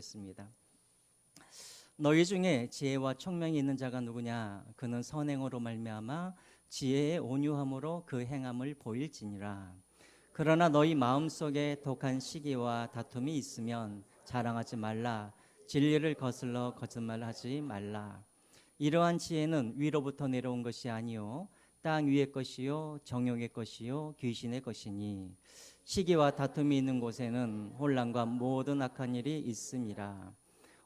기도하겠습니다. 너희 중에 지혜와 총명이 있는 자가 누구냐? 그는 선행으로 말미암아 지혜의 온유함으로 그 행함을 보일지니라. 그러나 너희 마음속에 독한 시기와 다툼이 있으면 자랑하지 말라. 진리를 거슬러 거짓말하지 말라. 이러한 지혜는 위로부터 내려온 것이 아니요 땅 위의 것이요 정욕의 것이요 귀신의 것이니 시기와 다툼이 있는 곳에는 혼란과 모든 악한 일이 있음이라.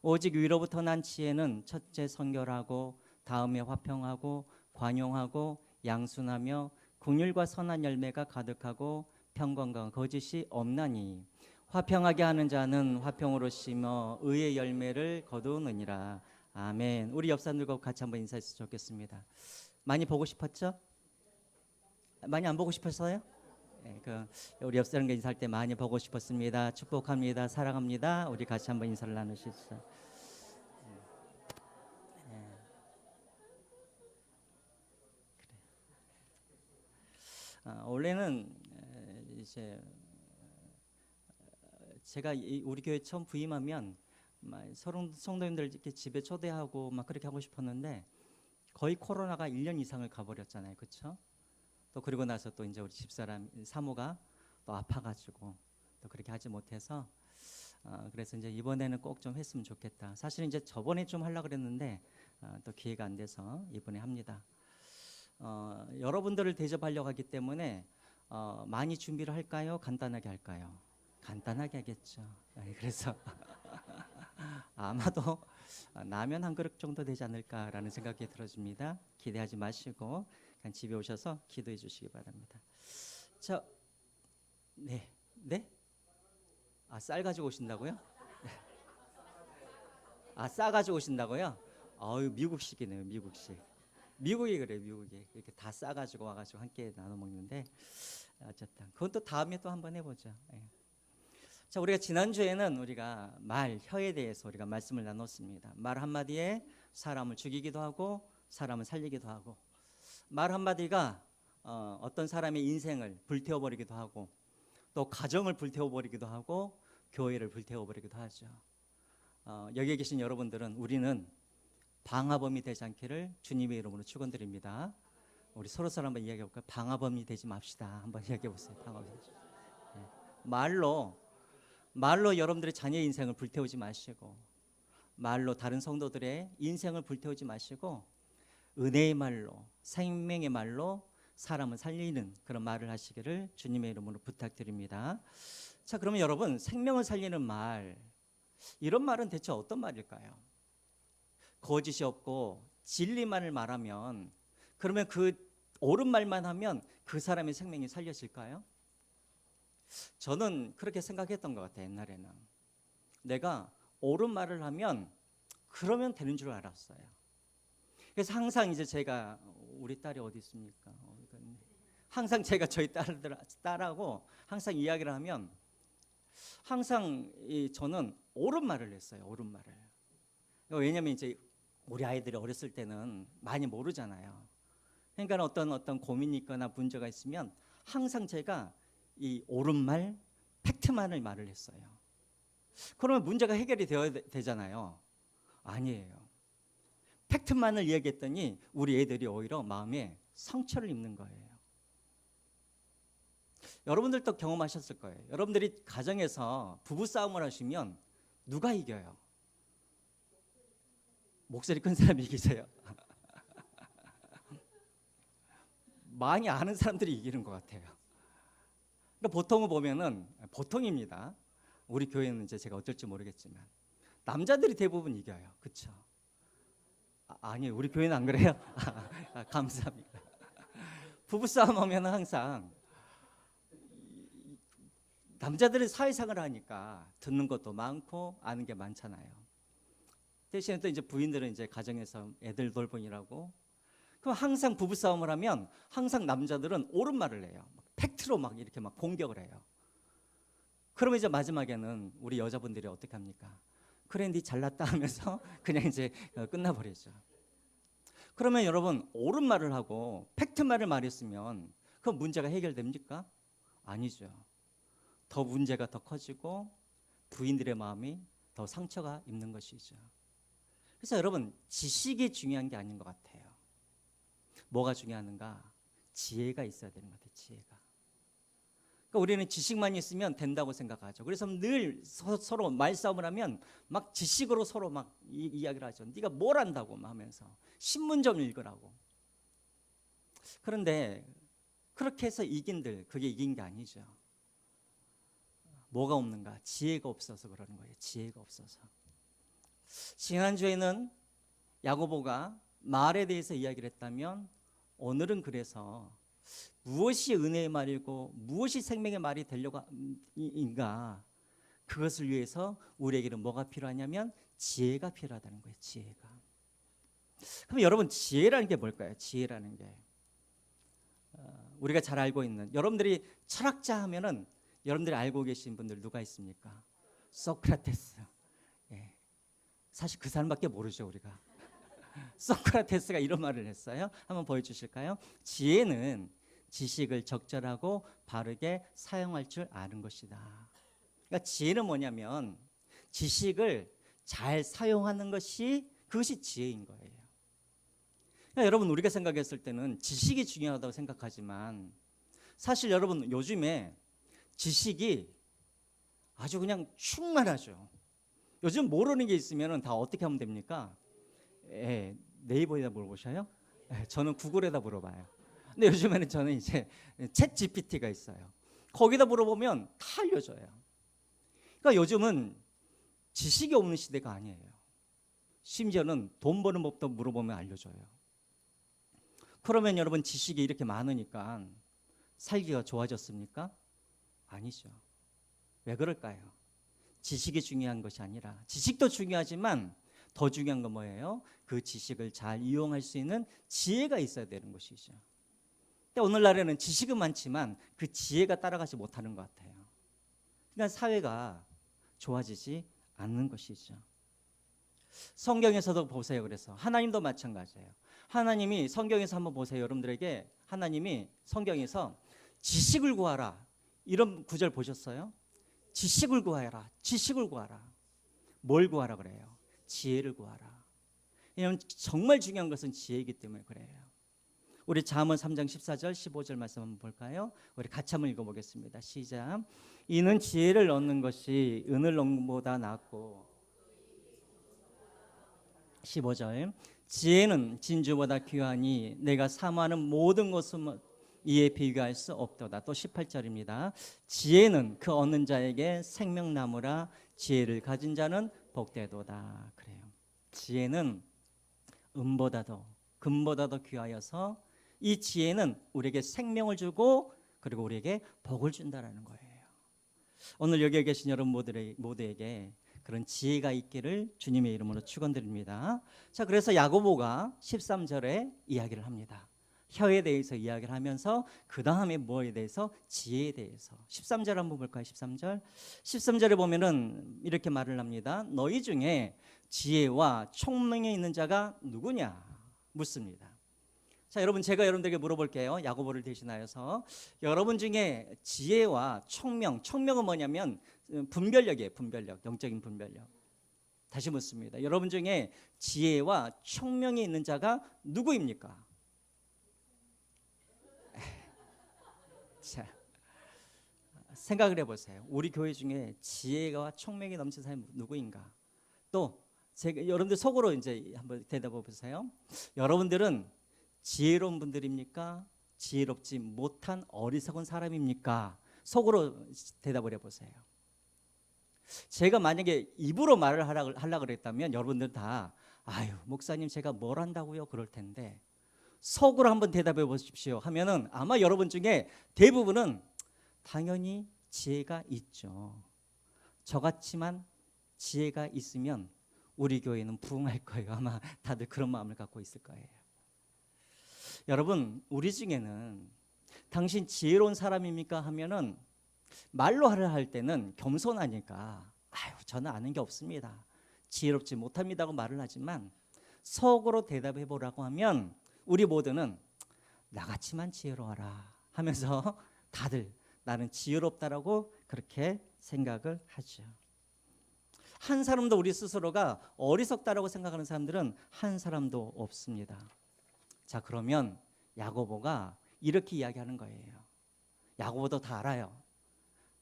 오직 위로부터 난 지혜는 첫째 선결하고 다음에 화평하고 관용하고 양순하며 긍휼과 선한 열매가 가득하고 평강과 거짓이 없나니 화평하게 하는 자는 화평으로 심어 의의 열매를 거두느니라. 아멘. 우리 옆 사람들과 같이 한번 인사했으면 좋겠습니다. 많이 보고 싶었죠? 많이 안 보고 싶었어요? 네, 우리 옆 사람과 인사할 때 많이 보고 싶었습니다. 축복합니다. 사랑합니다. 우리 같이 한번 인사를 나누시죠. 원래는 이제 제가 우리 교회 처음 부임하면 성도님들 이렇게 집에 초대하고 막 그렇게 하고 싶었는데 거의 코로나가 1년 이상을 가버렸잖아요, 그렇죠? 또 그리고 나서 또 이제 우리 집사람 사모가 또 아파가지고 또 그렇게 하지 못해서 그래서 이제 이번에는 꼭 좀 했으면 좋겠다. 사실 이제 저번에 좀 하려고 그랬는데 또 기회가 안 돼서 이번에 합니다. 여러분들을 대접하려고 하기 때문에 많이 준비를 할까요? 간단하게 할까요? 간단하게 하겠죠. 그래서 아마도 라면 한 그릇 정도 되지 않을까라는 생각이 들어집니다. 기대하지 마시고 그냥 집에 오셔서 기도해 주시기 바랍니다. 자, 네, 네? 쌀 가지고 오신다고요? 쌀 가지고 오신다고요? 미국식이네요, 미국식. 미국이 그래요, 미국이 이렇게 다 싸가지고 와가지고 함께 나눠 먹는데 어쨌든 그건 또 다음에 또 한번 해보죠. 네. 자, 우리가 지난주에는 우리가 혀에 대해서 우리가 말씀을 나눴습니다. 말 한마디에 사람을 죽이기도 하고 사람을 살리기도 하고 말 한마디가 어떤 사람의 인생을 불태워버리기도 하고 또 가정을 불태워버리기도 하고 교회를 불태워버리기도 하죠. 여기에 계신 여러분들은 우리는 방화범이 되지 않기를 주님의 이름으로 축원드립니다. 우리 서로 한번 이야기해 볼까요? 방화범이 되지 맙시다. 한번 이야기해 보세요. 방화범. 네. 말로 여러분들의 자녀의 인생을 불태우지 마시고 말로 다른 성도들의 인생을 불태우지 마시고 은혜의 말로 생명의 말로 사람을 살리는 그런 말을 하시기를 주님의 이름으로 부탁드립니다. 자, 그러면 여러분 생명을 살리는 말 이런 말은 대체 어떤 말일까요? 거짓이 없고 진리만을 말하면 그러면 그 옳은 말만 하면 그 사람의 생명이 살려질까요? 저는 그렇게 생각했던 것 같아요. 옛날에는 내가 옳은 말을 하면 그러면 되는 줄 알았어요. 그래서 항상 이제 제가 우리 딸이 어디 있습니까? 항상 제가 저희 딸하고 항상 이야기를 하면 항상 저는 옳은 말을 했어요. 옳은 말을. 왜냐하면 이제 우리 아이들이 어렸을 때는 많이 모르잖아요. 그러니까 어떤 고민이 있거나 문제가 있으면 항상 제가 이 옳은 말, 팩트만을 말을 했어요. 그러면 문제가 해결이 되어야 되잖아요. 아니에요. 팩트만을 이야기했더니 우리 애들이 오히려 마음에 상처를 입는 거예요. 여러분들도 경험하셨을 거예요. 여러분들이 가정에서 부부싸움을 하시면 누가 이겨요? 목소리 큰 사람이 이기세요. 많이 아는 사람들이 이기는 것 같아요. 그러니까 보통은 보면은 보통입니다. 우리 교회는 이제 제가 어쩔지 모르겠지만 남자들이 대부분 이겨요. 그렇죠? 아니요, 우리 교회는 안 그래요. 감사합니다. 부부싸움 하면 항상 남자들이 사회생활을 하니까 듣는 것도 많고 아는 게 많잖아요. 대신에 또 이제 부인들은 이제 가정에서 애들 돌보느라고 그럼 항상 부부싸움을 하면 항상 남자들은 옳은 말을 해요. 팩트로 막 이렇게 막 공격을 해요. 그러면 이제 마지막에는 우리 여자분들이 어떻게 합니까? 그래, 니 잘났다 하면서 그냥 이제 끝나버리죠. 그러면 여러분 옳은 말을 하고 팩트 말을 말했으면 그 문제가 해결됩니까? 아니죠. 더 문제가 더 커지고 부인들의 마음이 더 상처가 있는 것이죠. 그래서 여러분, 지식이 중요한 게 아닌 것 같아요. 뭐가 중요한가? 지혜가 있어야 되는 것 같아요. 지혜가. 그러니까 우리는 지식만 있으면 된다고 생각하죠. 그래서 늘 서로 말싸움을 하면 막 지식으로 서로 막 이야기를 하죠. 네가 뭘 안다고 막 하면서 신문 좀 읽으라고. 그런데 그렇게 해서 이긴들, 그게 이긴 게 아니죠. 뭐가 없는가? 지혜가 없어서 그러는 거예요. 지혜가 없어서. 지난주에는 야고보가 말에 대해서 이야기를 했다면, 오늘은 그래서 무엇이 은혜의 말이고 무엇이 생명의 말이 되려고 인가, 그것을 위해서 우리에게는 뭐가 필요하냐면 지혜가 필요하다는 거예요. 지혜가. 그럼 여러분, 지혜라는 게 뭘까요? 지혜라는 게 우리가 잘 알고 있는, 여러분들이 철학자 하면은 여러분들이 알고 계신 분들 누가 있습니까? 소크라테스. 예. 사실 그 사람밖에 모르죠, 우리가. 소크라테스가 이런 말을 했어요. 한번 보여주실까요? 지혜는 지식을 적절하고 바르게 사용할 줄 아는 것이다. 그러니까 지혜는 뭐냐면 지식을 잘 사용하는 것이, 그것이 지혜인 거예요. 그러니까 여러분, 우리가 생각했을 때는 지식이 중요하다고 생각하지만, 사실 여러분, 요즘에 지식이 아주 그냥 충만하죠. 요즘 모르는 게 있으면 다 어떻게 하면 됩니까? 네이버에다 물어보셔요? 저는 구글에다 물어봐요. 근데 요즘에는 저는 이제 챗 GPT가 있어요. 거기다 물어보면 다 알려줘요. 그러니까 요즘은 지식이 없는 시대가 아니에요. 심지어는 돈 버는 법도 물어보면 알려줘요. 그러면 여러분, 지식이 이렇게 많으니까 살기가 좋아졌습니까? 아니죠. 왜 그럴까요? 지식이 중요한 것이 아니라, 지식도 중요하지만 더 중요한 건 뭐예요? 그 지식을 잘 이용할 수 있는 지혜가 있어야 되는 것이죠. 근데 오늘날에는 지식은 많지만 그 지혜가 따라가지 못하는 것 같아요. 그러니까 사회가 좋아지지 않는 것이죠. 성경에서도 보세요. 그래서 하나님도 마찬가지예요. 하나님이 성경에서 한번 보세요. 여러분들에게 하나님이 성경에서 지식을 구하라, 이런 구절 보셨어요? 지식을 구하라. 지식을 구하라. 뭘 구하라 그래요? 지혜를 구하라. 왜냐하면 정말 중요한 것은 지혜이기 때문에 그래요. 우리 잠언 3장 14절 15절 말씀 한번 볼까요? 우리 같이 한번 읽어보겠습니다. 시작. 이는 지혜를 얻는 것이 은을 얻는 것보다 낫고, 15절. 지혜는 진주보다 귀하니 내가 사모하는 모든 것은 이에 비교할 수 없도다. 또 18절입니다. 지혜는 그 얻는 자에게 생명나무라, 지혜를 가진 자는 복되도다. 그래요. 지혜는 은보다도 금보다도 귀하여서 이 지혜는 우리에게 생명을 주고, 그리고 우리에게 복을 준다라는 거예요. 오늘 여기에 계신 여러분 모두에게 그런 지혜가 있기를 주님의 이름으로 축원드립니다. 자, 그래서 야고보가 13절에 이야기를 합니다. 혀에 대해서 이야기를 하면서 그 다음에 뭐에 대해서? 지혜에 대해서. 13절 한번 볼까요? 13절. 13절에 보면은 이렇게 말을 합니다. 너희 중에 지혜와 총명이 있는 자가 누구냐 묻습니다. 자, 여러분, 제가 여러분들에게 물어볼게요. 야고보를 대신하여서 여러분 중에 지혜와 총명, 총명은 뭐냐면 분별력이에요. 분별력, 영적인 분별력. 다시 묻습니다. 여러분 중에 지혜와 총명이 있는 자가 누구입니까? 자, 생각을 해보세요. 우리 교회 중에 지혜와 총명이 넘친 사람이 누구인가? 또 제가 여러분들 속으로 이제 한번 대답해 보세요. 여러분들은 지혜로운 분들입니까? 지혜롭지 못한 어리석은 사람입니까? 속으로 대답을 해보세요. 제가 만약에 입으로 말을 하려고 그랬다면 여러분들 다 아유, 목사님 제가 뭘 한다고요? 그럴 텐데, 속으로 한번 대답해 보십시오 하면은 아마 여러분 중에 대부분은 당연히 지혜가 있죠. 저같지만 지혜가 있으면 우리 교회는 부흥할 거예요. 아마 다들 그런 마음을 갖고 있을 거예요. 여러분, 우리 중에는 당신 지혜로운 사람입니까? 하면은 말로 하려 할 때는 겸손하니까 아유, 저는 아는 게 없습니다, 지혜롭지 못합니다고 말을 하지만, 속으로 대답해 보라고 하면 우리 모두는 나같이만 지혜로워라 하면서 다들 나는 지혜롭다라고 그렇게 생각을 하죠. 한 사람도 우리 스스로가 어리석다라고 생각하는 사람들은 한 사람도 없습니다. 자, 그러면 야고보가 이렇게 이야기하는 거예요. 야고보도 다 알아요.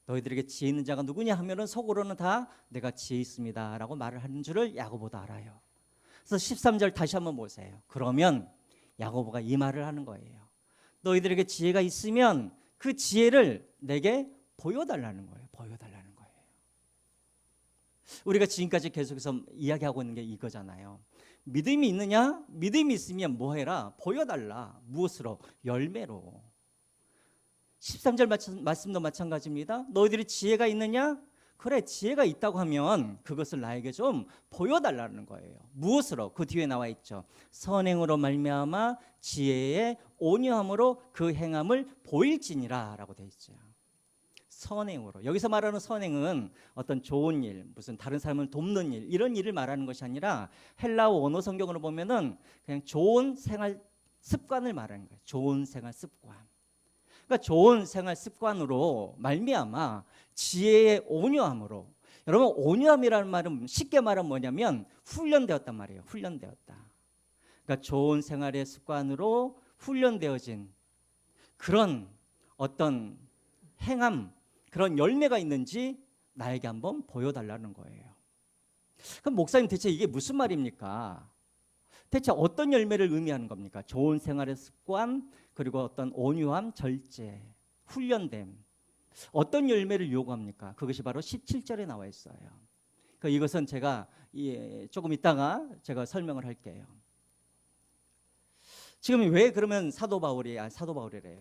너희들에게 지혜 있는 자가 누구냐 하면은 속으로는 다 내가 지혜 있습니다 라고 말을 하는 줄을 야고보도 알아요. 그래서 13절 다시 한번 보세요. 그러면 야고보가 이 말을 하는 거예요. 너희들에게 지혜가 있으면 그 지혜를 내게 보여달라는 거예요. 보여달라는 거예요. 우리가 지금까지 계속해서 이야기하고 있는 게 이거잖아요. 믿음이 있느냐? 믿음이 있으면 뭐 해라? 보여달라. 무엇으로? 열매로. 13절 말씀도 마찬가지입니다. 너희들이 지혜가 있느냐? 그래, 지혜가 있다고 하면 그것을 나에게 좀 보여달라는 거예요. 무엇으로? 그 뒤에 나와 있죠. 선행으로 말미암아 지혜의 온유함으로 그 행함을 보일지니라 라고 되어 있죠. 선행으로. 여기서 말하는 선행은 어떤 좋은 일, 무슨 다른 사람을 돕는 일, 이런 일을 말하는 것이 아니라 헬라어 원어 성경으로 보면은 그냥 좋은 생활 습관을 말하는 거예요. 좋은 생활 습관. 그러니까 좋은 생활 습관으로 말미암아 지혜의 온유함으로. 여러분, 온유함이라는 말은 쉽게 말하면 뭐냐면 훈련되었단 말이에요. 훈련되었다. 그러니까 좋은 생활의 습관으로 훈련되어진 그런 어떤 행함, 그런 열매가 있는지 나에게 한번 보여달라는 거예요. 그럼 목사님, 대체 이게 무슨 말입니까? 대체 어떤 열매를 의미하는 겁니까? 좋은 생활의 습관, 그리고 어떤 온유함, 절제, 훈련됨. 어떤 열매를 요구합니까? 그것이 바로 17절에 나와 있어요. 이것은 제가 조금 이따가 제가 설명을 할게요. 지금 왜 그러면 사도 바울이래요.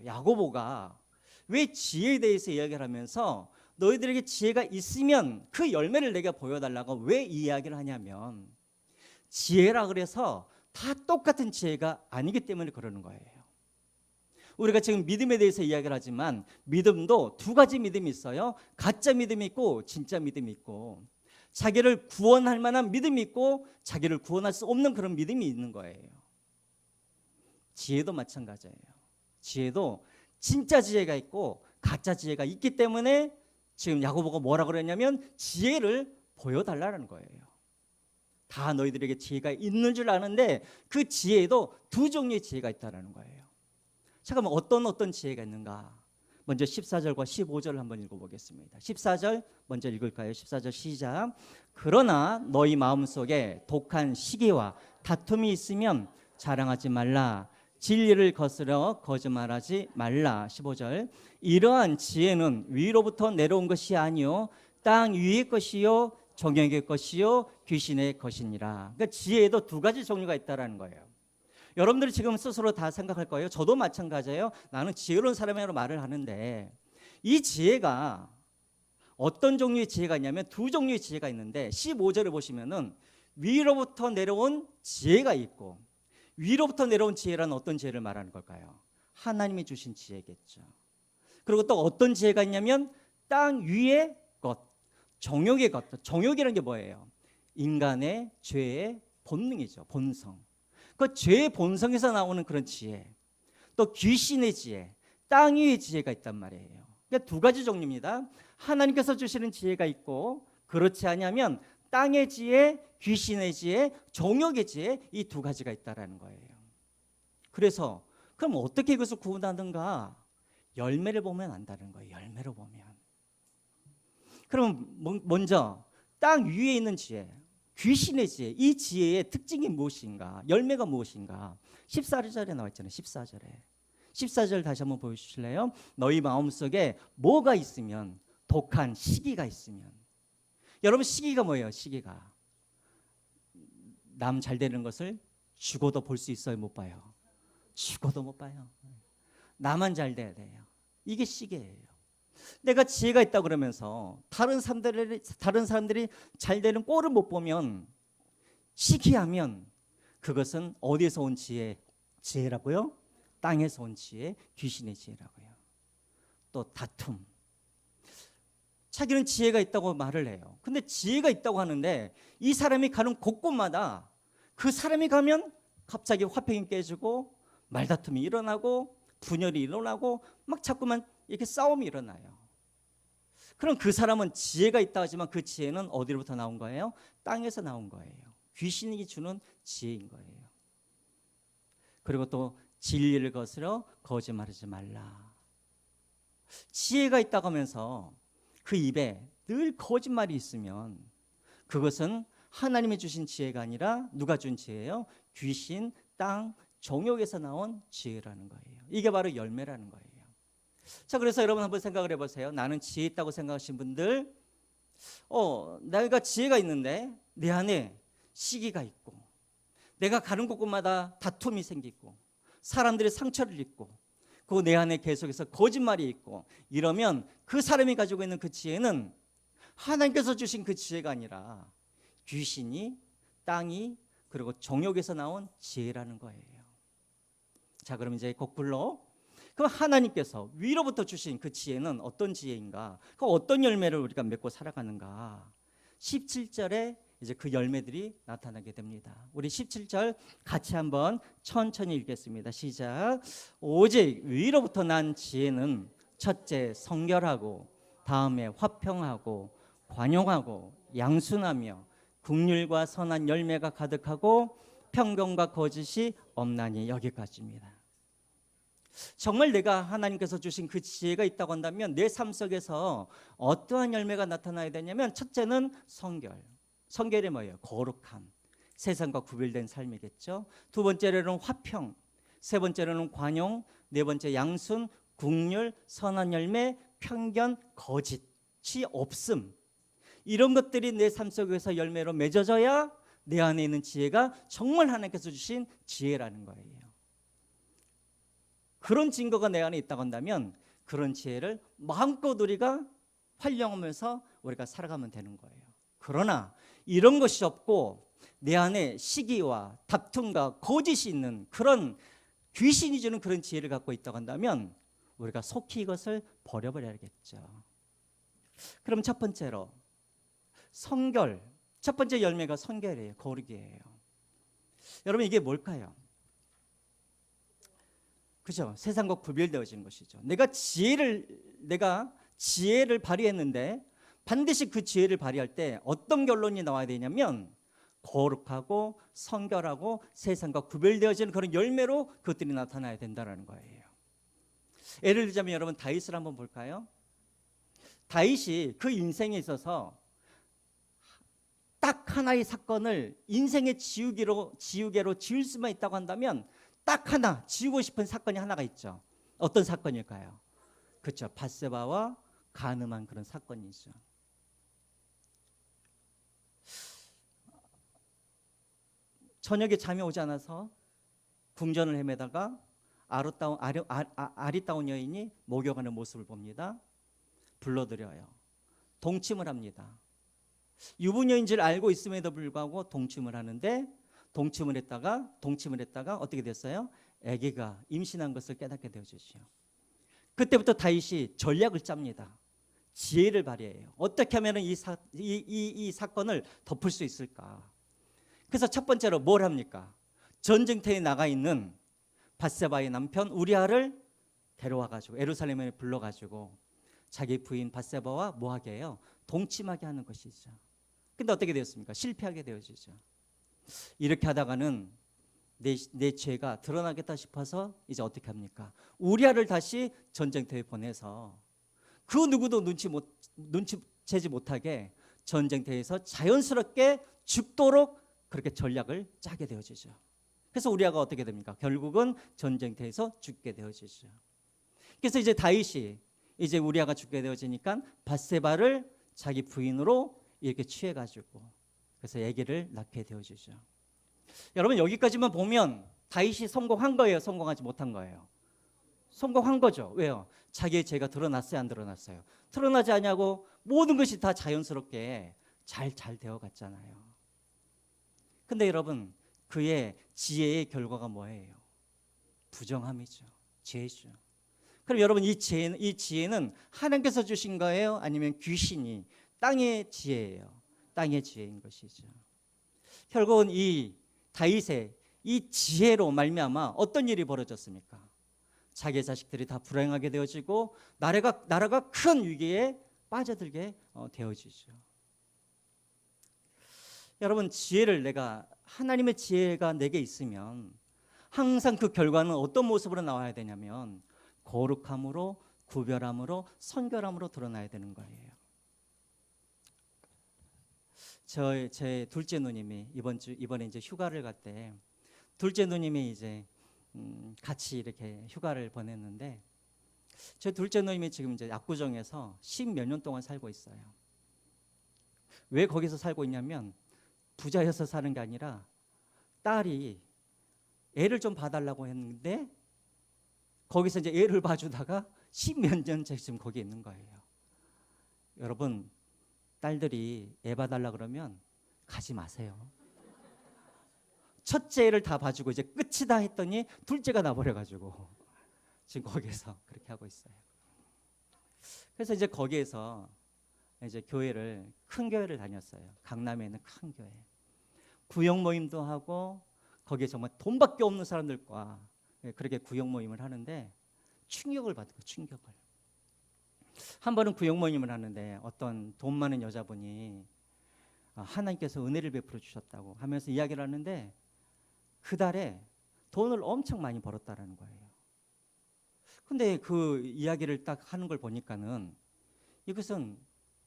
야고보가 왜 지혜에 대해서 이야기를 하면서 너희들에게 지혜가 있으면 그 열매를 내게 보여달라고 왜 이 이야기를 하냐면, 지혜라 그래서 다 똑같은 지혜가 아니기 때문에 그러는 거예요. 우리가 지금 믿음에 대해서 이야기를 하지만 믿음도 두 가지 믿음이 있어요. 가짜 믿음이 있고 진짜 믿음이 있고, 자기를 구원할 만한 믿음이 있고 자기를 구원할 수 없는 그런 믿음이 있는 거예요. 지혜도 마찬가지예요. 지혜도 진짜 지혜가 있고 가짜 지혜가 있기 때문에 지금 야고보가 뭐라 그랬냐면 지혜를 보여달라는 거예요. 다 너희들에게 지혜가 있는 줄 아는데 그 지혜에도 두 종류의 지혜가 있다는 거예요. 잠깐만, 어떤 지혜가 있는가? 먼저 14절과 15절을 한번 읽어보겠습니다. 14절 먼저 읽을까요? 14절 시작. 그러나 너희 마음속에 독한 시기와 다툼이 있으면 자랑하지 말라. 진리를 거스려 거짓말하지 말라. 15절. 이러한 지혜는 위로부터 내려온 것이 아니요 땅 위의 것이요 정욕의 것이요 귀신의 것이니라. 그러니까 지혜에도 두 가지 종류가 있다라는 거예요. 여러분들이 지금 스스로 다 생각할 거예요. 저도 마찬가지예요. 나는 지혜로운 사람이라고 말을 하는데, 이 지혜가 어떤 종류의 지혜가 있냐면 두 종류의 지혜가 있는데, 15절을 보시면은 위로부터 내려온 지혜가 있고, 위로부터 내려온 지혜라는 어떤 지혜를 말하는 걸까요? 하나님이 주신 지혜겠죠. 그리고 또 어떤 지혜가 있냐면 땅 위의 것, 정욕의 것. 정욕이라는 게 뭐예요? 인간의 죄의 본능이죠. 본성. 그 죄의 본성에서 나오는 그런 지혜, 또 귀신의 지혜, 땅 위의 지혜가 있단 말이에요. 그러니까 두 가지 종류입니다. 하나님께서 주시는 지혜가 있고, 그렇지 않으면 땅의 지혜, 귀신의 지혜, 정욕의 지혜, 이 두 가지가 있다라는 거예요. 그래서 그럼 어떻게 이것을 구분하는가? 열매를 보면 안다는 거예요. 열매를 보면. 그럼 먼저 땅 위에 있는 지혜, 귀신의 지혜, 이 지혜의 특징이 무엇인가? 열매가 무엇인가? 14절에 나와 있잖아요. 14절 다시 한번 보여주실래요? 너희 마음속에 뭐가 있으면, 독한 시기가 있으면. 여러분, 시기가 뭐예요? 시기가 남 잘 되는 것을 죽어도 볼 수 있어요? 못 봐요? 죽어도 못 봐요. 나만 잘 돼야 돼요. 이게 시기예요. 내가 지혜가 있다 그러면서 다른 사람들이 잘 되는 꼴을 못 보면, 시기하면 그것은 어디에서 온 지혜라고요? 땅에서 온 지혜, 귀신의 지혜라고요. 또 다툼. 자기는 지혜가 있다고 말을 해요. 근데 지혜가 있다고 하는데 이 사람이 가는 곳곳마다 그 사람이 가면 갑자기 화평이 깨지고 말다툼이 일어나고 분열이 일어나고 막 자꾸만 이렇게 싸움이 일어나요. 그럼 그 사람은 지혜가 있다 하지만 그 지혜는 어디로부터 나온 거예요? 땅에서 나온 거예요. 귀신이 주는 지혜인 거예요. 그리고 또 진리를 거스려 거짓말하지 말라. 지혜가 있다고 하면서 그 입에 늘 거짓말이 있으면 그것은 하나님이 주신 지혜가 아니라 누가 준 지혜예요? 귀신, 땅, 정욕에서 나온 지혜라는 거예요. 이게 바로 열매라는 거예요. 자, 그래서 여러분 한번 생각을 해보세요. 나는 지혜 있다고 생각하신 분들, 내가 지혜가 있는데 내 안에 시기가 있고, 내가 가는 곳곳마다 다툼이 생기고, 사람들이 상처를 입고, 그 내 안에 계속해서 거짓말이 있고, 이러면 그 사람이 가지고 있는 그 지혜는 하나님께서 주신 그 지혜가 아니라 귀신이, 땅이, 그리고 정욕에서 나온 지혜라는 거예요. 자, 그럼 이제 거꾸로, 그럼 하나님께서 위로부터 주신 그 지혜는 어떤 지혜인가? 그 어떤 열매를 우리가 맺고 살아가는가? 17절에 이제 그 열매들이 나타나게 됩니다. 우리 17절 같이 한번 천천히 읽겠습니다. 시작. 오직 위로부터 난 지혜는 첫째 성결하고, 다음에 화평하고, 관용하고, 양순하며, 긍휼과 선한 열매가 가득하고, 편견과 거짓이 없나니. 여기까지입니다. 정말 내가 하나님께서 주신 그 지혜가 있다고 한다면 내 삶 속에서 어떠한 열매가 나타나야 되냐면, 첫째는 성결. 성결이 뭐예요? 거룩함. 세상과 구별된 삶이겠죠. 두 번째로는 화평, 세 번째로는 관용, 네 번째 양순, 긍휼, 선한 열매, 편견, 거짓이 없음. 이런 것들이 내 삶 속에서 열매로 맺어져야 내 안에 있는 지혜가 정말 하나님께서 주신 지혜라는 거예요. 그런 증거가 내 안에 있다고 한다면 그런 지혜를 마음껏 우리가 활용하면서 우리가 살아가면 되는 거예요. 그러나 이런 것이 없고 내 안에 시기와 다툼과 거짓이 있는 그런 귀신이 주는 그런 지혜를 갖고 있다고 한다면 우리가 속히 이것을 버려버려야겠죠. 그럼 첫 번째로 성결, 첫 번째 열매가 성결이에요. 거룩이에요. 여러분, 이게 뭘까요? 그죠? 세상과 구별되어진 것이죠. 내가 지혜를 발휘했는데 반드시 그 지혜를 발휘할 때 어떤 결론이 나와야 되냐면 거룩하고 성결하고 세상과 구별되어지는 그런 열매로 그것들이 나타나야 된다는 거예요. 예를 들자면 여러분 다윗을 한번 볼까요? 다윗이 그 인생에 있어서 딱 하나의 사건을 인생의 지우개로 지울 수만 있다고 한다면 딱 하나 지우고 싶은 사건이 하나가 있죠. 어떤 사건일까요? 그렇죠. 밧세바와 간음한 그런 사건이죠. 저녁에 잠이 오지 않아서 궁전을 헤매다가 아리따운 여인이 목욕하는 모습을 봅니다. 불러들여요. 동침을 합니다. 유부녀인 줄 알고 있음에도 불구하고 동침을 하는데 동침을 했다가 어떻게 됐어요? 아기가 임신한 것을 깨닫게 되어지죠. 그때부터 다윗이 전략을 짭니다. 지혜를 발휘해요. 어떻게 하면 이 사건을 덮을 수 있을까? 그래서 첫 번째로 뭘 합니까? 전쟁터에 나가 있는 밧세바의 남편 우리아를 데려와가지고 예루살렘에 불러가지고 자기 부인 밧세바와 뭐하게 해요? 동침하게 하는 것이죠. 근데 어떻게 되었습니까? 실패하게 되어지죠. 이렇게 하다가는 내 죄가 드러나겠다 싶어서 이제 어떻게 합니까? 우리아를 다시 전쟁터에 보내서 그 누구도 눈치채지 못하게 전쟁터에서 자연스럽게 죽도록 그렇게 전략을 짜게 되어지죠. 그래서 우리아가 어떻게 됩니까? 결국은 전쟁터에서 죽게 되어지죠. 그래서 이제 다윗이 이제 우리아가 죽게 되어지니까 밧세바를 자기 부인으로 이렇게 취해가지고 그래서 아기를 낳게 되어지죠. 여러분 여기까지만 보면 다윗이 성공한 거예요? 성공하지 못한 거예요? 성공한 거죠. 왜요? 자기의 죄가 드러났어요? 안 드러났어요? 드러나지 않냐고 모든 것이 다 자연스럽게 잘 되어갔잖아요. 근데 여러분 그의 지혜의 결과가 뭐예요? 부정함이죠. 죄죠. 그럼 여러분 이 지혜는 하나님께서 주신 거예요? 아니면 귀신이 땅의 지혜예요? 땅의 지혜인 것이죠. 결국은 이 다윗의 이 지혜로 말미암아 어떤 일이 벌어졌습니까? 자기의 자식들이 다 불행하게 되어지고 나라가 큰 위기에 빠져들게 되어지죠. 여러분, 지혜를 하나님의 지혜가 내게 있으면 항상 그 결과는 어떤 모습으로 나와야 되냐면 거룩함으로, 구별함으로, 선결함으로 드러나야 되는 거예요. 제 둘째 누님이 이번에 이제 휴가를 갔대. 둘째 누님이 이제 같이 이렇게 휴가를 보냈는데, 제 둘째 누님이 지금 이제 압구정에서 10몇 년 동안 살고 있어요. 왜 거기서 살고 있냐면 부자여서 사는 게 아니라 딸이 애를 좀 봐달라고 했는데 거기서 이제 애를 봐주다가 10몇 년째 지금 거기 있는 거예요. 여러분, 딸들이 애 봐달라 그러면 가지 마세요. 첫째 애를 다 봐주고 이제 끝이다 했더니 둘째가 나버려가지고 지금 거기에서 그렇게 하고 있어요. 그래서 이제 거기에서 이제 큰 교회를 다녔어요. 강남에 있는 큰 교회. 구역 모임도 하고 거기에 정말 돈밖에 없는 사람들과 그렇게 구역 모임을 하는데 충격을 받고 충격을. 한 번은 구역 모임을 하는데 어떤 돈 많은 여자분이 하나님께서 은혜를 베풀어 주셨다고 하면서 이야기를 하는데 그 달에 돈을 엄청 많이 벌었다라는 거예요. 근데 그 이야기를 딱 하는 걸 보니까는 이것은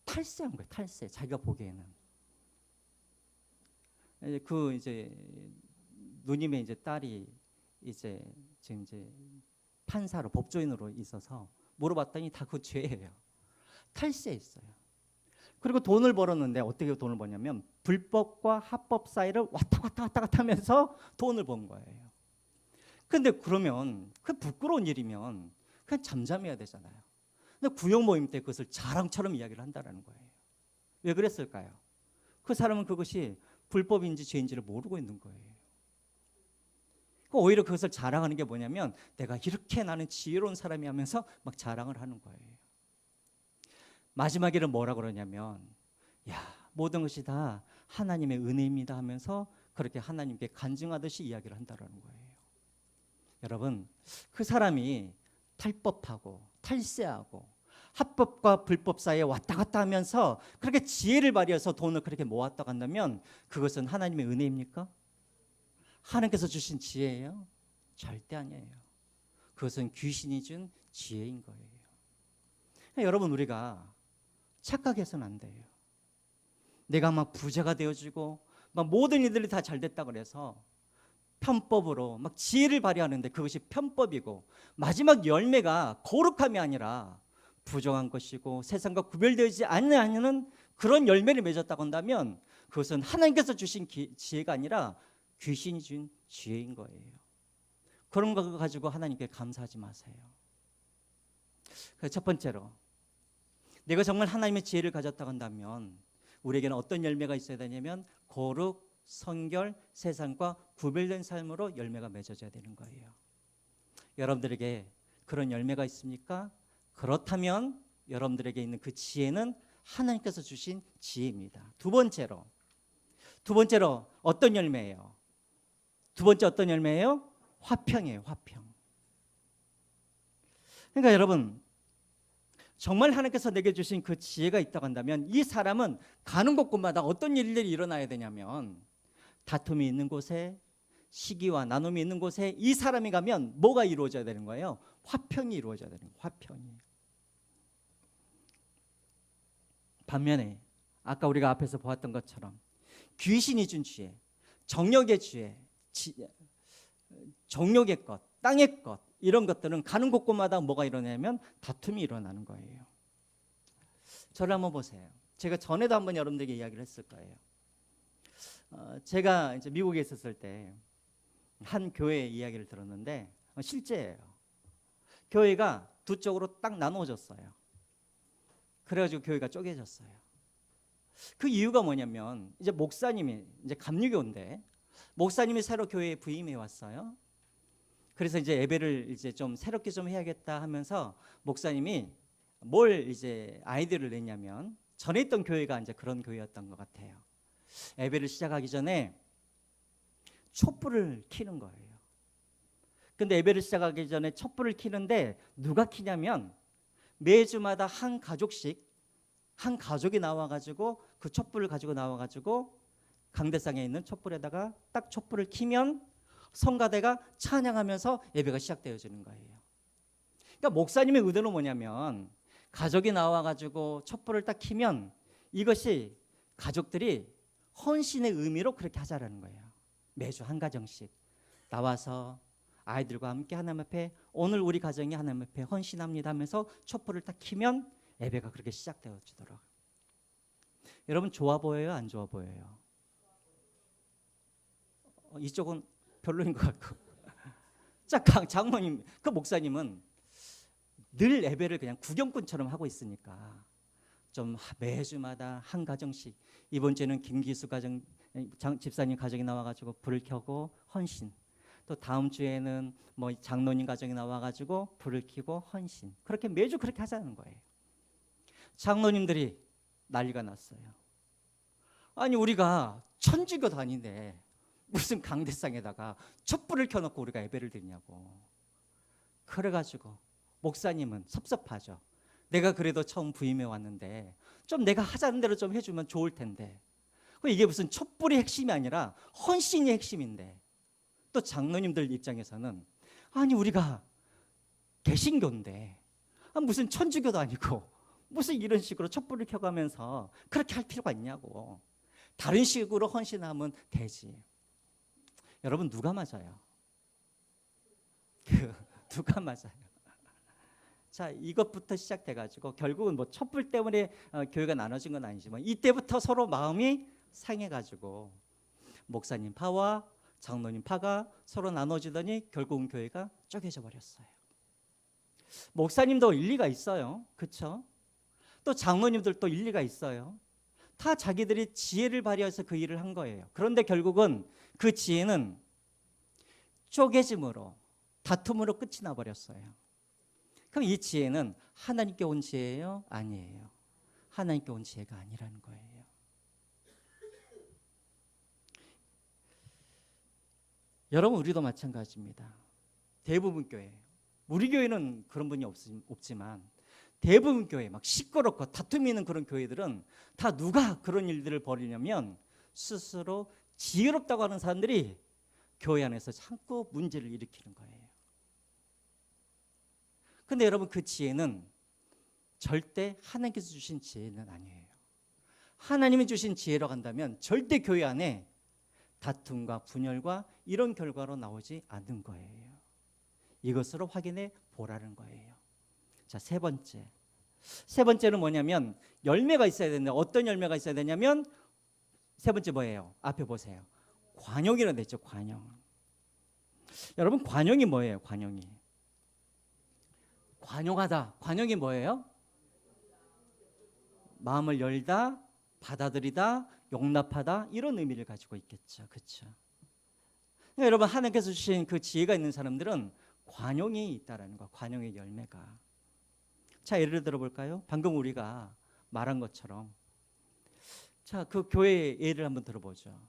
탈세한 거예요. 탈세. 자기가 보기에는. 이제 누님의 이제 딸이 지금 판사로 법조인으로 있어서 물어봤더니 다 그 죄예요. 탈세했어요. 그리고 돈을 벌었는데 어떻게 돈을 버냐면 불법과 합법 사이를 왔다 갔다 하면서 돈을 번 거예요. 근데 그러면 그 부끄러운 일이면 그냥 잠잠해야 되잖아요. 근데 구역 모임 때 그것을 자랑처럼 이야기를 한다는 거예요. 왜 그랬을까요? 그 사람은 그것이 불법인지 죄인지를 모르고 있는 거예요. 오히려 그것을 자랑하는 게 뭐냐면 내가 이렇게 나는 지혜로운 사람이 하면서 막 자랑을 하는 거예요. 마지막에는 뭐라 그러냐면 모든 것이 다 하나님의 은혜입니다 하면서 그렇게 하나님께 간증하듯이 이야기를 한다는 거예요. 여러분, 그 사람이 탈법하고 탈세하고 합법과 불법 사이에 왔다 갔다 하면서 그렇게 지혜를 발휘해서 돈을 그렇게 모았다 간다면 그것은 하나님의 은혜입니까? 하나님께서 주신 지혜예요? 절대 아니에요. 그것은 귀신이 준 지혜인 거예요. 여러분, 우리가 착각해서는 안 돼요. 내가 막 부자가 되어지고 막 모든 일들이 다 잘 됐다 그래서 편법으로 막 지혜를 발휘하는데 그것이 편법이고 마지막 열매가 거룩함이 아니라 부정한 것이고 세상과 구별되지 않는 그런 열매를 맺었다고 한다면 그것은 하나님께서 주신 지혜가 아니라 귀신이 준 지혜인 거예요. 그런 거 가지고 하나님께 감사하지 마세요. 첫 번째로 내가 정말 하나님의 지혜를 가졌다고 한다면 우리에게는 어떤 열매가 있어야 되냐면 거룩, 성결, 세상과 구별된 삶으로 열매가 맺어져야 되는 거예요. 여러분들에게 그런 열매가 있습니까? 그렇다면 여러분들에게 있는 그 지혜는 하나님께서 주신 지혜입니다. 두 번째로 어떤 열매예요? 두 번째 어떤 열매예요? 화평이에요. 화평. 그러니까 여러분, 정말 하나님께서 내게 주신 그 지혜가 있다고 한다면 이 사람은 가는 곳곳마다 어떤 일들이 일어나야 되냐면 다툼이 있는 곳에, 시기와 나눔이 있는 곳에 이 사람이 가면 뭐가 이루어져야 되는 거예요? 화평이 이루어져야 되는 거예요. 화평이. 반면에 아까 우리가 앞에서 보았던 것처럼 귀신이 준 지혜, 정욕의 지혜, 정욕의 것, 땅의 것, 이런 것들은 가는 곳곳마다 뭐가 일어나냐면 다툼이 일어나는 거예요. 저를 한번 보세요. 제가 전에도 한번 여러분들에게 이야기를 했을 거예요. 제가 이제 미국에 있었을 때 한 교회 이야기를 들었는데 실제예요. 교회가 두 쪽으로 딱 나누어졌어요. 그래가지고 교회가 쪼개졌어요. 그 이유가 뭐냐면 이제 목사님이 이제 감리교인데 목사님이 새로 교회에 부임해 왔어요. 그래서 이제 예배를 이제 좀 새롭게 좀 해야겠다 하면서 목사님이 뭘 이제 아이디어를 냈냐면 전에 있던 교회가 이제 그런 교회였던 것 같아요. 예배를 시작하기 전에 촛불을 켜는 거예요. 근데 예배를 시작하기 전에 촛불을 켜는데 누가 켜냐면 매주마다 한 가족씩 한 가족이 나와가지고 그 촛불을 가지고 나와가지고 강대상에 있는 촛불에다가 딱 촛불을 켜면 성가대가 찬양하면서 예배가 시작되어지는 거예요. 그러니까 목사님의 의도는 뭐냐면 가족이 나와가지고 촛불을 딱 켜면 이것이 가족들이 헌신의 의미로 그렇게 하자라는 거예요. 매주 한 가정씩 나와서 아이들과 함께 하나님 앞에 오늘 우리 가정이 하나님 앞에 헌신합니다 하면서 촛불을 딱 켜면 예배가 그렇게 시작되어지도록. 여러분 좋아 보여요? 안 좋아 보여요? 이쪽은 별로인 것 같고. 자, 장모님, 그 목사님은 늘 예배를 그냥 구경꾼처럼 하고 있으니까 좀 매주마다 한 가정씩 이번 주에는 김기수 가정 집사님 가정이 나와가지고 불을 켜고 헌신, 또 다음 주에는 뭐 장로님 가정이 나와가지고 불을 켜고 헌신, 그렇게 매주 그렇게 하자는 거예요. 장로님들이 난리가 났어요. 아니 우리가 천주교도 아닌데 무슨 강대상에다가 촛불을 켜놓고 우리가 예배를 드리냐고. 그래가지고 목사님은 섭섭하죠. 내가 그래도 처음 부임해 왔는데 좀 내가 하자는 대로 좀 해주면 좋을 텐데 이게 무슨 촛불이 핵심이 아니라 헌신이 핵심인데, 또 장로님들 입장에서는 아니 우리가 개신교인데 무슨 천주교도 아니고 무슨 이런 식으로 촛불을 켜가면서 그렇게 할 필요가 있냐고. 다른 식으로 헌신하면 되지. 여러분 누가 맞아요? 누가 맞아요? 자, 이것부터 시작돼가지고 결국은 뭐 촛불 때문에 교회가 나눠진 건 아니지만 이때부터 서로 마음이 상해가지고 목사님 파와 장로님 파가 서로 나눠지더니 결국은 교회가 쪼개져 버렸어요. 목사님도 일리가 있어요, 그렇죠? 또 장로님들도 일리가 있어요. 다 자기들이 지혜를 발휘해서 그 일을 한 거예요. 그런데 결국은 그 지혜는 쪼개짐으로, 다툼으로 끝이 나버렸어요. 그럼 이 지혜는 하나님께 온 지혜예요? 아니에요. 하나님께 온 지혜가 아니라는 거예요. 여러분 우리도 마찬가지입니다. 대부분 교회, 우리 교회는 그런 분이 없지만 대부분 교회 막 시끄럽고 다툼이 있는 그런 교회들은 다 누가 그런 일들을 벌이냐면 스스로 지혜롭다고 하는 사람들이 교회 안에서 자꾸 문제를 일으키는 거예요. 근데 여러분 그 지혜는 절대 하나님께서 주신 지혜는 아니에요. 하나님이 주신 지혜로 간다면 절대 교회 안에 다툼과 분열과 이런 결과로 나오지 않는 거예요. 이것으로 확인해 보라는 거예요. 자, 세 번째는 뭐냐면 열매가 있어야 되는데 어떤 열매가 있어야 되냐면 세 번째 뭐예요? 앞에 보세요. 관용이라고 돼 있죠. 관용. 여러분 관용이 뭐예요? 관용하다. 관용이 뭐예요? 마음을 열다, 받아들이다, 용납하다, 이런 의미를 가지고 있겠죠. 그렇죠? 그러니까 여러분 하나님께서 주신 그 지혜가 있는 사람들은 관용이 있다라는 거. 관용의 열매가. 자, 예를 들어 볼까요? 방금 우리가 말한 것처럼, 자, 그 교회 예를 한번 들어보죠.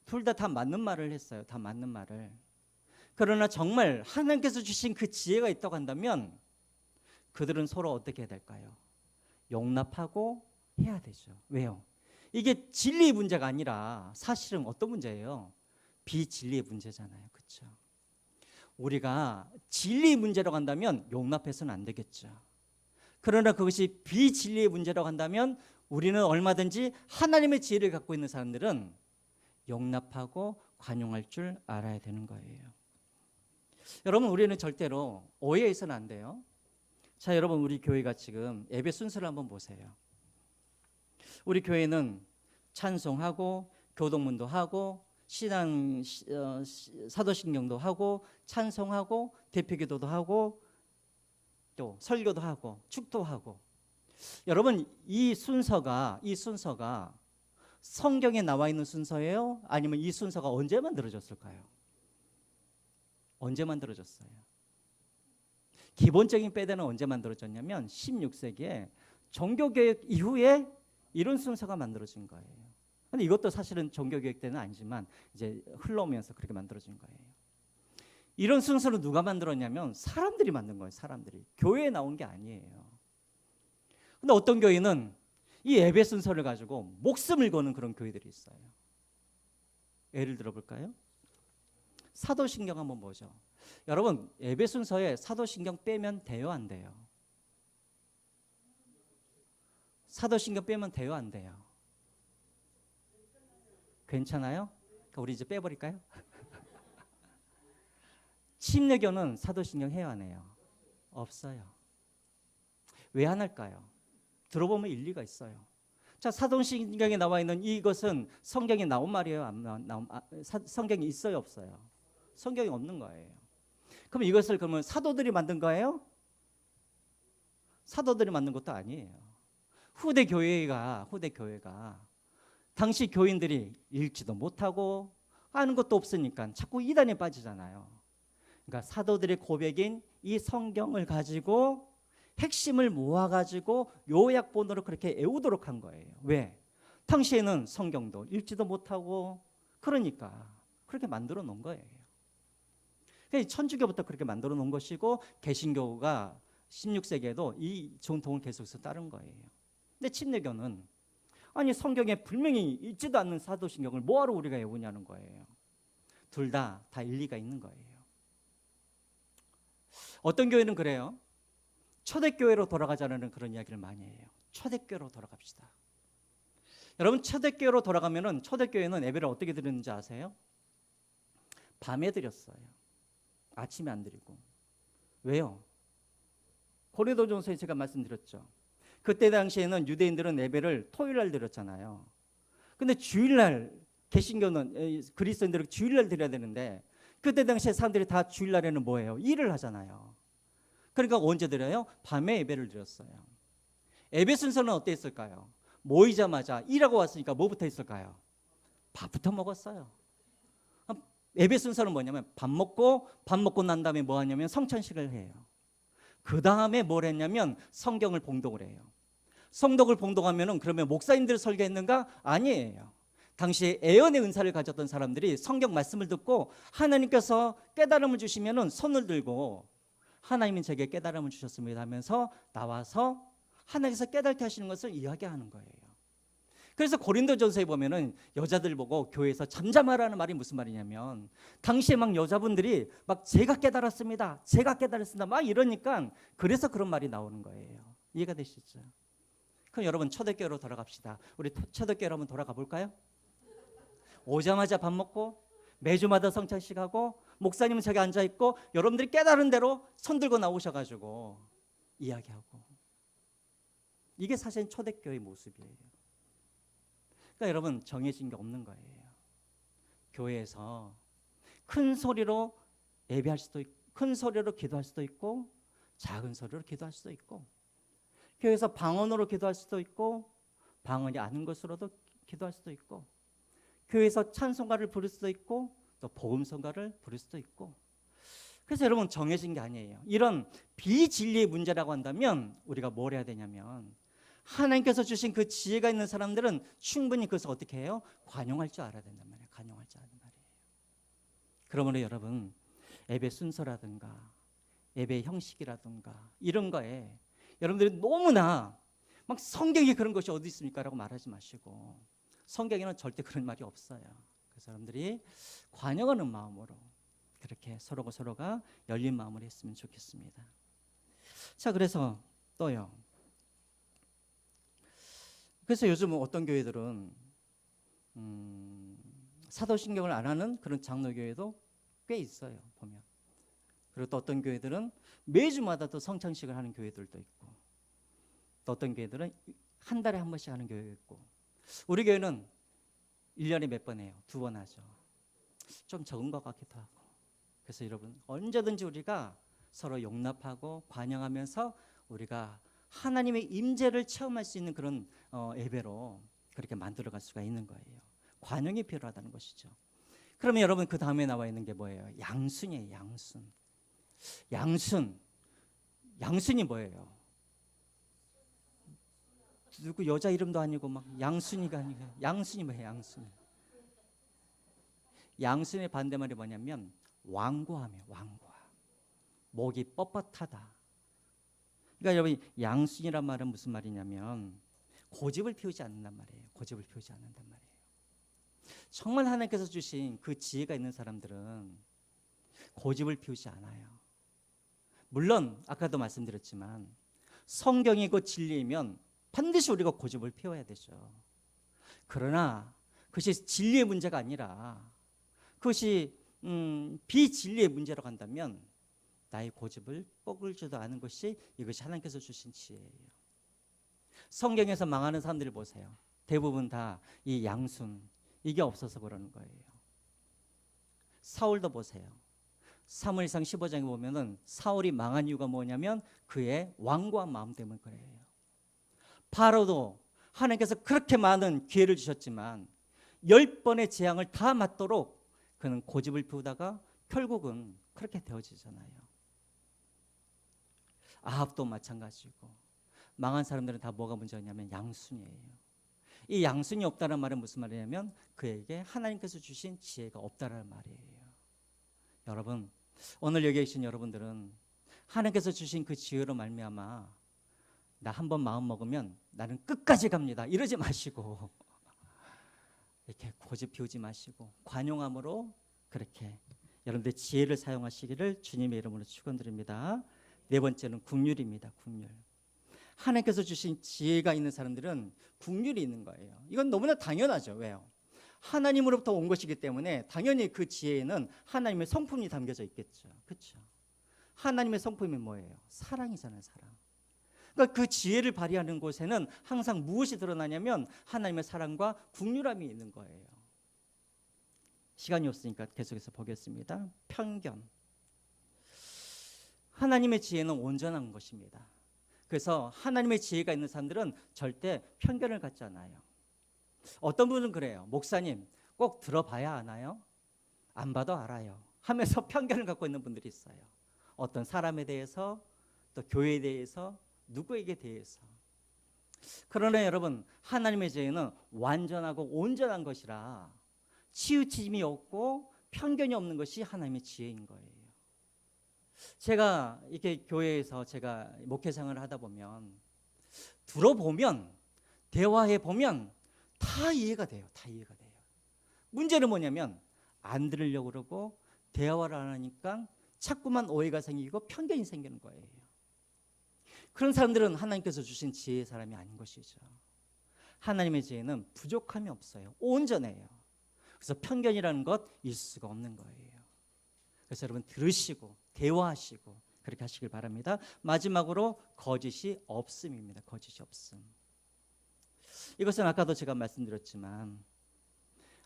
둘 다 맞는 말을 했어요. 다 맞는 말을. 그러나 정말 하나님께서 주신 그 지혜가 있다고 한다면 그들은 서로 어떻게 해야 될까요? 용납하고 해야 되죠. 왜요? 이게 진리의 문제가 아니라 사실은 어떤 문제예요? 비진리의 문제잖아요. 그렇죠? 우리가 진리의 문제라고 한다면 용납해서는 안 되겠죠. 그러나 그것이 비진리의 문제라고 한다면 우리는 얼마든지 하나님의 지혜를 갖고 있는 사람들은 용납하고 관용할 줄 알아야 되는 거예요. 여러분 우리는 절대로 오해해서는 안 돼요. 자, 여러분 우리 교회가 지금 예배 순서를 한번 보세요. 우리 교회는 찬송하고 교동문도 하고 신앙 사도신경도 하고 찬송하고 대표기도도 하고 또 설교도 하고 축도하고. 여러분 이 순서가 성경에 나와 있는 순서예요? 아니면 이 순서가 언제 만들어졌을까요? 언제 만들어졌어요? 기본적인 빼대는 언제 만들어졌냐면 16세기에 종교개혁 이후에 이런 순서가 만들어진 거예요. 근데 이것도 사실은 종교개혁 때는 아니지만 이제 흘러오면서 그렇게 만들어진 거예요. 이런 순서를 누가 만들었냐면 사람들이 만든 거예요. 사람들이. 교회에 나온 게 아니에요. 근데 어떤 교회는 이 예배 순서를 가지고 목숨을 거는 그런 교회들이 있어요. 예를 들어볼까요? 사도신경 한번 보죠. 여러분, 예배 순서에 사도신경 빼면 돼요, 안 돼요? 사도신경 빼면 돼요, 안 돼요? 괜찮아요? 그러니까 우리 이제 빼버릴까요? 침례교는 사도신경 해야 안 해요? 없어요. 왜 안 할까요? 들어보면 일리가 있어요. 자, 사도신경에 나와 있는 이것은 성경에 나온 말이에요? 성경이 있어요, 없어요? 성경이 없는 거예요. 그럼 이것을 그러면 사도들이 만든 거예요? 사도들이 만든 것도 아니에요. 후대 교회가 당시 교인들이 읽지도 못하고 아는 것도 없으니까 자꾸 이단에 빠지잖아요. 그러니까 사도들의 고백인 이 성경을 가지고 핵심을 모아가지고 요약본으로 그렇게 외우도록 한 거예요. 왜? 당시에는 성경도 읽지도 못하고 그러니까 그렇게 만들어 놓은 거예요. 천주교부터 그렇게 만들어 놓은 것이고 개신교가 16세기에도 이 전통을 계속해서 따른 거예요. 근데 침례교는 아니 성경에 분명히 있지도 않는 사도신경을 뭐하러 우리가 외우냐는 거예요. 둘 다 일리가 있는 거예요. 어떤 교회는 그래요. 초대교회로 돌아가자는 그런 이야기를 많이 해요. 초대교회로 돌아갑시다. 여러분 초대교회로 돌아가면은 초대교회는 예배를 어떻게 드리는지 아세요? 밤에 드렸어요. 아침에 안 드리고. 왜요? 고린도전서에 제가 말씀드렸죠. 그때 당시에는 유대인들은 예배를 토요일 날 드렸잖아요. 근데 주일날 개신교는 그리스도인들은 주일날 드려야 되는데 그때 당시에 사람들이 다 주일날에는 뭐예요? 일을 하잖아요. 그러니까 언제 드려요? 밤에 예배를 드렸어요. 예배 순서는 어땠을까요? 모이자마자 일하고 왔으니까 뭐부터 했을까요? 밥부터 먹었어요. 예배 순서는 뭐냐면 밥 먹고 난 다음에 뭐 하냐면 성찬식을 해요. 그 다음에 뭘 했냐면 성경을 봉독을 해요. 성덕을 봉독하면은 그러면 목사님들 설교했는가? 아니에요. 당시에 예언의 은사를 가졌던 사람들이 성경 말씀을 듣고 하나님께서 깨달음을 주시면은 손을 들고 하나님은 제게 깨달음을 주셨습니다 하면서 나와서 하나님께서 깨닫게 하시는 것을 이야기하는 거예요. 그래서 고린도전서에 보면은 여자들 보고 교회에서 잠잠하라는 말이 무슨 말이냐면 당시에 막 여자분들이 막 제가 깨달았습니다 막 이러니까 그래서 그런 말이 나오는 거예요. 이해가 되시죠? 그럼 여러분 초대교회로 돌아갑시다. 우리 초대교회로 한번 돌아가 볼까요? 오자마자 밥 먹고 매주마다 성찬식 하고 목사님은 저기 앉아있고 여러분들이 깨달은 대로 손 들고 나오셔가지고 이야기하고 이게 사실 초대교회의 모습이에요. 그러니까 여러분 정해진 게 없는 거예요. 교회에서 큰 소리로 예배할 수도 있고 큰 소리로 기도할 수도 있고 작은 소리로 기도할 수도 있고 교회에서 방언으로 기도할 수도 있고 방언이 아닌 것으로도 기도할 수도 있고 교회에서 찬송가를 부를 수도 있고 또 복음성가를 부를 수도 있고 그래서 여러분 정해진 게 아니에요. 이런 비진리의 문제라고 한다면 우리가 뭘 해야 되냐면 하나님께서 주신 그 지혜가 있는 사람들은 충분히 그것을 어떻게 해요? 관용할 줄 알아야 된단 말이에요. 관용할 줄 아는 말이에요. 그러므로 여러분 예배 순서라든가 예배 형식이라든가 이런 거에 여러분들이 너무나 막 성경에 그런 것이 어디 있습니까? 라고 말하지 마시고 성경에는 절대 그런 말이 없어요. 그래서 여러분들이 관용하는 마음으로 그렇게 서로가 열린 마음으로 했으면 좋겠습니다. 자, 그래서 또요. 그래서 요즘 어떤 교회들은 사도신경을 안 하는 그런 장로교회도 꽤 있어요. 보면. 그리고 또 어떤 교회들은 매주마다 또 성찬식을 하는 교회들도 있고 또 어떤 교회들은 한 달에 한 번씩 하는 교회가 있고 우리 교회는 1년에 몇 번 해요? 2번 하죠. 좀 적은 것 같기도 하고 그래서 여러분 언제든지 우리가 서로 용납하고 관용하면서 우리가 하나님의 임재를 체험할 수 있는 그런 예배로 그렇게 만들어갈 수가 있는 거예요. 관용이 필요하다는 것이죠. 그러면 여러분 그 다음에 나와 있는 게 뭐예요? 양순이에요. 양순이 뭐예요? 누구 여자 이름도 아니고 막 양순이가 아니고 양순이 뭐예요? 양순의 반대말이 뭐냐면 완고함이에요. 목이 뻣뻣하다. 그러니까 여러분 양순이란 말은 무슨 말이냐면 고집을 피우지 않는단 말이에요. 고집을 피우지 않는단 말이에요. 정말 하나님께서 주신 그 지혜가 있는 사람들은 고집을 피우지 않아요. 물론 아까도 말씀드렸지만 성경이고 진리이면 반드시 우리가 고집을 피워야 되죠. 그러나 그것이 진리의 문제가 아니라 그것이 비진리의 문제로 간다면 나의 고집을 꺾을지도 않은 것이 이것이 하나님께서 주신 지혜예요. 성경에서 망하는 사람들을 보세요. 대부분 다 이 양순 이게 없어서 그러는 거예요. 사울도 보세요. 사무엘상 15장에 보면은 사울이 망한 이유가 뭐냐면 그의 완고한 마음 때문에 그래요. 바로도 하나님께서 그렇게 많은 기회를 주셨지만 10번의 재앙을 다 맞도록 그는 고집을 피우다가 결국은 그렇게 되어지잖아요. 아합도 마찬가지고 망한 사람들은 다 뭐가 문제냐면 양순이에요. 이 양순이 없다는 말은 무슨 말이냐면 그에게 하나님께서 주신 지혜가 없다는 말이에요. 여러분, 오늘 여기 계신 여러분들은 하나님께서 주신 그 지혜로 말미암아 나 한번 마음 먹으면 나는 끝까지 갑니다 이러지 마시고 이렇게 고집 피우지 마시고 관용함으로 그렇게 여러분들 지혜를 사용하시기를 주님의 이름으로 축원드립니다. 네 번째는 국률입니다. 국률. 하나님께서 주신 지혜가 있는 사람들은 국률이 있는 거예요. 이건 너무나 당연하죠. 왜요? 하나님으로부터 온 것이기 때문에 당연히 그 지혜에는 하나님의 성품이 담겨져 있겠죠. 그렇죠? 하나님의 성품이 뭐예요? 사랑이잖아요. 사랑. 그러니까 그 지혜를 발휘하는 곳에는 항상 무엇이 드러나냐면 하나님의 사랑과 국률함이 있는 거예요. 시간이 없으니까 계속해서 보겠습니다. 편견. 하나님의 지혜는 온전한 것입니다. 그래서 하나님의 지혜가 있는 사람들은 절대 편견을 갖지 않아요. 어떤 분은 그래요. 목사님 꼭 들어봐야 아나요? 안 봐도 알아요 하면서 편견을 갖고 있는 분들이 있어요. 어떤 사람에 대해서 또 교회에 대해서 누구에게 대해서. 그러나 여러분 하나님의 지혜는 완전하고 온전한 것이라 치우침이 없고 편견이 없는 것이 하나님의 지혜인 거예요. 제가 이렇게 교회에서 제가 목회생활을 하다 보면 들어보면 대화해 보면 다 이해가 돼요. 다 이해가 돼요. 문제는 뭐냐면 안 들으려고 그러고 대화를 안 하니까 자꾸만 오해가 생기고 편견이 생기는 거예요. 그런 사람들은 하나님께서 주신 지혜의 사람이 아닌 것이죠. 하나님의 지혜는 부족함이 없어요. 온전해요. 그래서 편견이라는 것 있을 수가 없는 거예요. 그래서 여러분 들으시고 대화하시고 그렇게 하시길 바랍니다. 마지막으로 거짓이 없음입니다. 거짓이 없음. 이것은 아까도 제가 말씀드렸지만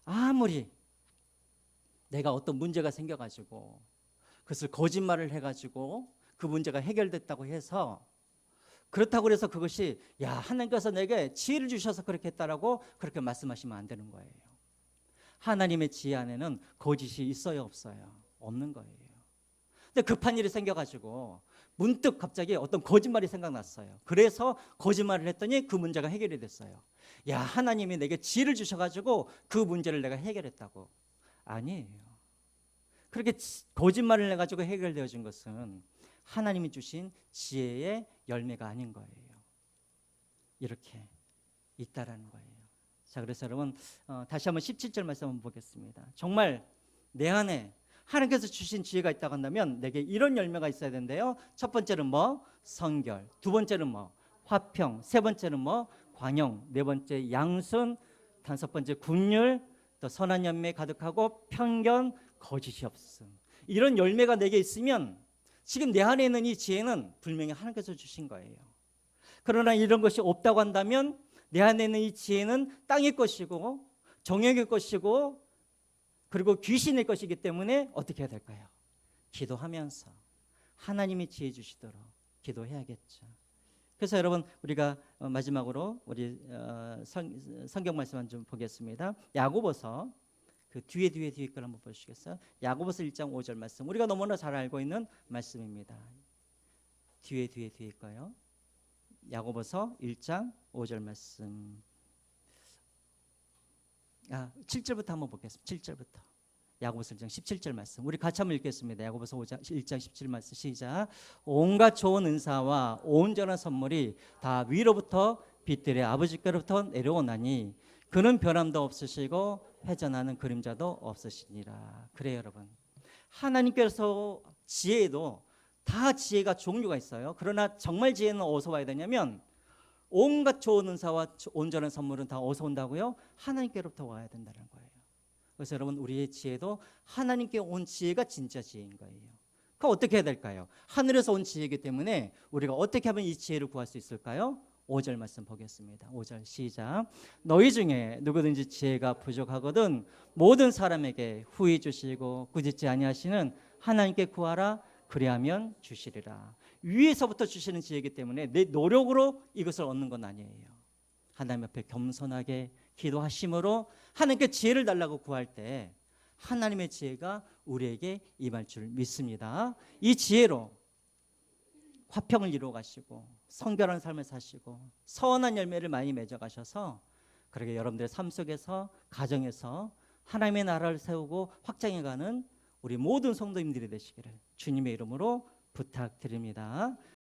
아무리 내가 어떤 문제가 생겨가지고 그것을 거짓말을 해가지고 그 문제가 해결됐다고 해서 그렇다고 해서 그것이 야 하나님께서 내게 지혜를 주셔서 그렇게 했다라고 그렇게 말씀하시면 안 되는 거예요. 하나님의 지혜 안에는 거짓이 있어요 없어요? 없는 거예요. 근데 급한 일이 생겨가지고 문득 갑자기 어떤 거짓말이 생각났어요. 그래서 거짓말을 했더니 그 문제가 해결이 됐어요. 야 하나님이 내게 지혜를 주셔가지고 그 문제를 내가 해결했다고. 아니에요. 그렇게 거짓말을 해가지고 해결되어진 것은 하나님이 주신 지혜의 열매가 아닌 거예요. 이렇게 있다라는 거예요. 자 그래서 여러분 다시 한번 17절 말씀 한번 보겠습니다. 정말 내 안에 하나님께서 주신 지혜가 있다고 한다면 내게 이런 열매가 있어야 된대요. 첫 번째는 뭐? 성결. 두 번째는 뭐? 화평. 세 번째는 뭐? 관용. 네 번째 양순. 다섯 번째 국률. 또 선한 열매 가득하고 편견, 거짓이 없음. 이런 열매가 내게 있으면 지금 내 안에 있는 이 지혜는 분명히 하나님께서 주신 거예요. 그러나 이런 것이 없다고 한다면 내 안에 있는 이 지혜는 땅의 것이고 정욕의 것이고 그리고 귀신의 것이기 때문에 어떻게 해야 될까요? 기도하면서 하나님이 지혜 주시도록 기도해야겠죠. 그래서 여러분 우리가 마지막으로 우리 성경 말씀 좀 보겠습니다. 야고보서 그 뒤에 걸 한번 보시겠어요? 야고보서 1장 5절 말씀. 우리가 너무나 잘 알고 있는 말씀입니다. 뒤에 거요. 야고보서 1장 5절 말씀. 7절부터 한번 보겠습니다. 7절부터. 야고보서 1장 17절 말씀. 우리 같이 한번 읽겠습니다. 야고보서 1장 17절 말씀 시작. 온갖 좋은 은사와 온전한 선물이 다 위로부터 빛들의 아버지께로부터 내려오나니 그는 변함도 없으시고 회전하는 그림자도 없으시니라. 그래요, 여러분. 하나님께서 지혜도 다 지혜가 종류가 있어요. 그러나 정말 지혜는 어디서 와야 되냐면 온갖 좋은 은사와 온전한 선물은 다 어디서 온다고요? 하나님께로부터 와야 된다는 거예요. 그래서 여러분, 우리의 지혜도 하나님께 온 지혜가 진짜 지혜인 거예요. 그럼 어떻게 해야 될까요? 하늘에서 온 지혜이기 때문에 우리가 어떻게 하면 이 지혜를 구할 수 있을까요? 5절 말씀 보겠습니다. 5절 시작. 너희 중에 누구든지 지혜가 부족하거든 모든 사람에게 후히 주시고 꾸짖지 아니하시는 하나님께 구하라. 그리하면 주시리라. 위에서부터 주시는 지혜이기 때문에 내 노력으로 이것을 얻는 건 아니에요. 하나님 앞에 겸손하게 기도하심으로 하나님께 지혜를 달라고 구할 때 하나님의 지혜가 우리에게 임할 줄 믿습니다. 이 지혜로 화평을 이루어 가시고 성결한 삶을 사시고 선한 열매를 많이 맺어 가셔서 그렇게 여러분들의 삶 속에서 가정에서 하나님의 나라를 세우고 확장해 가는 우리 모든 성도님들이 되시기를 주님의 이름으로 부탁드립니다.